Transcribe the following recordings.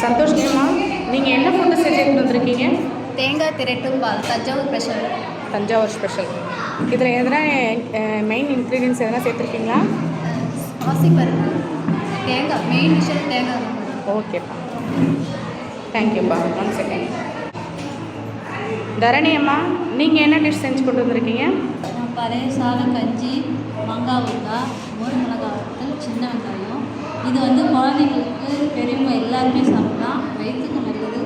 சந்தோஷ்மா, நீங்கள் என்ன ஃபுட்டு செஞ்சு எடுத்து வந்திருக்கீங்க? தேங்காய் திரட்டும் பால், தஞ்சாவூர் ஸ்பெஷல். தஞ்சாவூர் ஸ்பெஷல். இதில் எதனா மெயின் இன்க்ரீடியன்ஸ் எதனா சேர்த்துருக்கீங்களா? பாசிப்பருப்பு, தேங்காய், மெயின் டிஷ்ஷு தேங்காய். ஓகேப்பா, தேங்க்யூப்பா. 1 செகண்ட். தரணி அம்மா, நீங்கள் என்ன டிஷ் செஞ்சு கொண்டு வந்திருக்கீங்க? நான் பழைய சாதம், கஞ்சி, மாங்காய் ஊறுகாய், மோர் மிளகாய் வறுத்தல், சின்ன வெங்காயம். இது வந்து குழந்தைங்களுக்கு, பெரியவங்க எல்லாருமே சாப்பிடலாம், வயிற்றுக்கு நல்லது.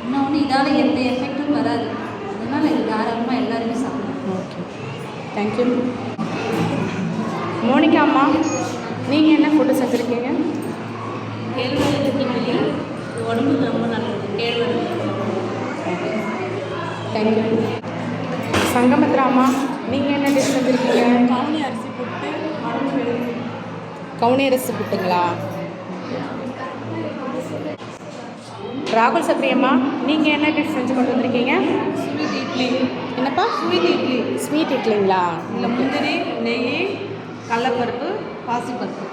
இன்னொன்று இதால் எந்த எஃபெக்டும் வராது, அதனால் இது தாராளமாக எல்லாருமே சாப்பிடலாம். Okay, thank you. மோனிகா அம்மா, நீங்கள் என்ன ஃபுட்டு செஞ்சுருக்கீங்க? கேழ்வரகு கிண்டி, இது உடம்புக்கு ரொம்ப நல்லது. கேழ்வரகு. தேங்க்யூ. சங்கமித்ரா அம்மா, நீங்கள் என்ன டிஷ் செஞ்சுருக்கீங்க? கவுனி அரிசி போட்டு உடம்பு. கவுனி அரிசி புட்டுங்களா? ராகுல் சக்ரியம்மா, நீங்கள் என்ன டிஷ் செஞ்சு கொண்டு வந்திருக்கீங்க? ஸ்வீட் இட்லி. என்னப்பா? ஸ்வீட் இட்லி. ஸ்வீட் இட்லிங்களா? இல்லை, முந்திரி, நெய், கடலப்பருப்பு, பாசிப்பருப்பு.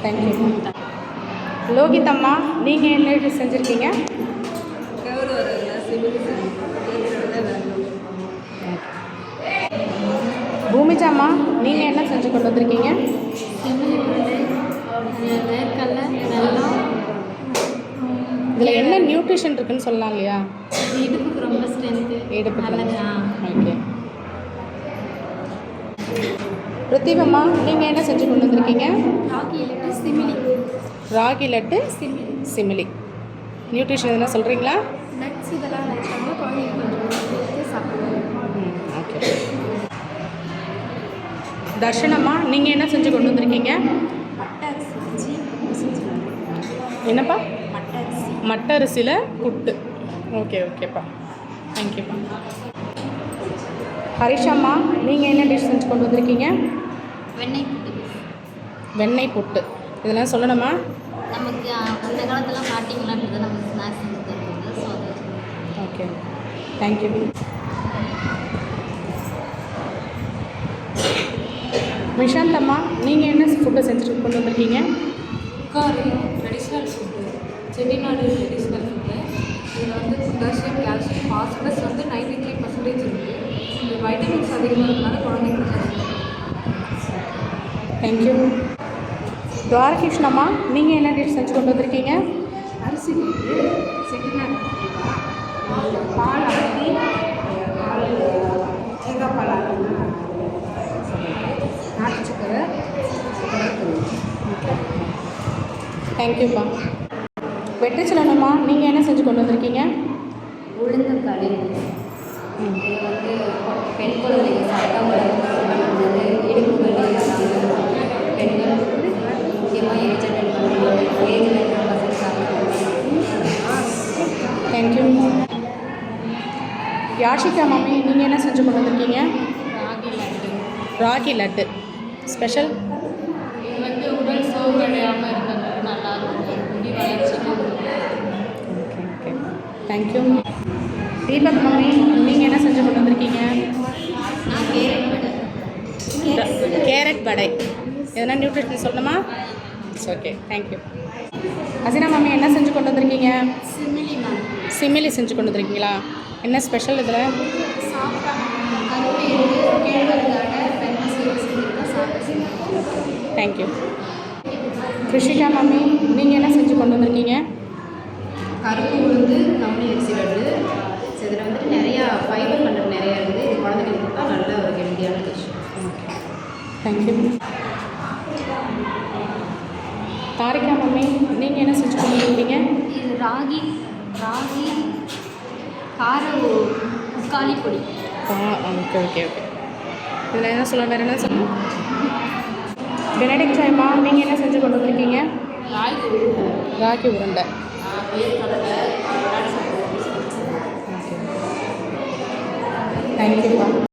தேங்க்யூ. லோகிதம்மா, நீங்கள் என்ன டிஷ் செஞ்சுருக்கீங்க? பூமிஜாம்மா, நீங்கள் என்ன செஞ்சு கொண்டு வந்திருக்கீங்க? வேர்க்கடலை, வெல்லம். இதில் என்ன நியூட்ரிஷன் இருக்குன்னு சொல்லலாம் இல்லையா? இடுப்புக்கு ரொம்ப ஸ்ட்ரென்த்து. இடுப்புக்கு. ஓகே. பிரதீபம்மா, நீங்கள் என்ன செஞ்சு கொண்டு வந்திருக்கீங்க? ராகி லட்டு, சிமிலி. ராகி லட்டு, சிமிலி. நியூட்ரிஷன் எதுனா சொல்கிறீங்களா? நட்ஸ் இதெல்லாம் வச்சாங்க, குழந்தைங்க கொஞ்சம் சாப்பிடுவாங்க. ஓகே. தர்ஷனம்மா, நீங்கள் என்ன செஞ்சு கொண்டு வந்திருக்கீங்க? மட்டரிசி. என்னப்பா? மட்டரிசி. மட்ட அரிசியில் புட்டு. ஓகே, ஓகேப்பா, தேங்க்யூப்பா. ஹரிஷாம்மா, நீங்கள் என்ன டிஷ் செஞ்சு கொண்டு வந்திருக்கீங்க? வெண்ணெய் புட்டு. வெண்ணெய் புட்டு. இதெல்லாம் சொல்லணுமா? நமக்கு அந்த காலத்தில் பாட்டிங்களாம் இப்படி தான் நமக்கு ஸ்நாக்ஸ் செஞ்சு தருவாங்க. ஸோ அது ஓகே, தேங்க்யூ. நிஷாந்த் அம்மா, நீங்கள் என்ன ஃபுட்டை செஞ்சுட்டு கொண்டு வந்திருக்கீங்க? உட்காரு traditional food, Chettinad traditional food. இதில் வந்து பொட்டாசியம், கால்சியம், பாஸ்பரஸ் வந்து 93% இருக்குது. இந்த வைட்டமின்ஸ் அதிகமாக இருக்கிறதுனால குழந்தைங்களுக்கு தேங்க்யூ. துவாரகிருஷ்ணம்மா, நீங்கள் என்ன டிஷ் செஞ்சு கொண்டு வந்திருக்கீங்க? அரிசி போட்டு செட்டிநாடு பால் அரிசி, தேங்காய் பால் நாட்டு சக்கரை. தேங்க்யூப்பா. வெற்றிச்சலனம்மா, நீங்கள் என்ன செஞ்சு கொண்டு வந்திருக்கீங்க? உளுந்தங்களி. இது வந்து பெண் குழந்தைங்க சாப்பிட்டவங்களுக்கு நல்லது. இடுப்பு வலி பெண்கள் முக்கியமாக ஏஜ் அட்டன் பண்ணுவாங்க. ஏஜ் இருக்கிற பசங்க சாப்பிடுவாங்க. தேங்க்யூ. யாஷிகா மம்மி, நீங்கள் என்ன செஞ்சு கொண்டு வந்திருக்கீங்க? ராகி லட்டு. ராகி லட்டு ஸ்பெஷல். இது வந்து உடல் சோர்வடையாமல் இருக்கிறதுக்கு நல்லாயிருக்கும். முடி வளர்ச்சிக்கு. Okay, okay, thank you. Deepak mummy, நீங்கள் என்ன செஞ்சு கொண்டு வந்திருக்கீங்க? நான் கேரட் வடை. கேரட் வடை. எதனா நியூட்ரிஷன் சொல்லணுமா? It's okay, thank you. Hasina mummy, என்ன செஞ்சு கொண்டு வந்திருக்கீங்க? சிமிலி மேம். சிமிலி செஞ்சு கொண்டு வந்திருக்கீங்களா? என்ன ஸ்பெஷல் இதில்? சாப்பிட்டாங்க கருப்பு கேழ்வரகு அடை ஃபேமஸ் சாப்பிட்டு. தேங்க்யூ. கிருஷிகா மம்மி, நீங்கள் என்ன செஞ்சு கொண்டு வந்திருக்கீங்க? கருப்பு உளுந்து கவுனி அரிசி லட்டு. இதில் வந்துட்டு நிறையா ஃபைபர் கண்டென்ட் நிறையா இருக்குது. இது குழந்தைங்களுக்கு கொடுத்தா நல்ல ஒரு ஹெல்த்தியான டிஷ். தேங்க்யூ. தாரிகா மம்மி, நீங்கள் என்ன செஞ்சு கொண்டு வந்திருக்கீங்க? இது ராகி கார முக்காலி பொடி. Okay, okay, okay. இதில் என்ன சொல்ல, வேறு என்ன சொல்லணும்? பெனடிக் சாய்மா, நீங்கள் என்ன செஞ்சு கொண்டு வந்திருக்கீங்க? ராகி உருண்டை. தேங்க்யூப்பா.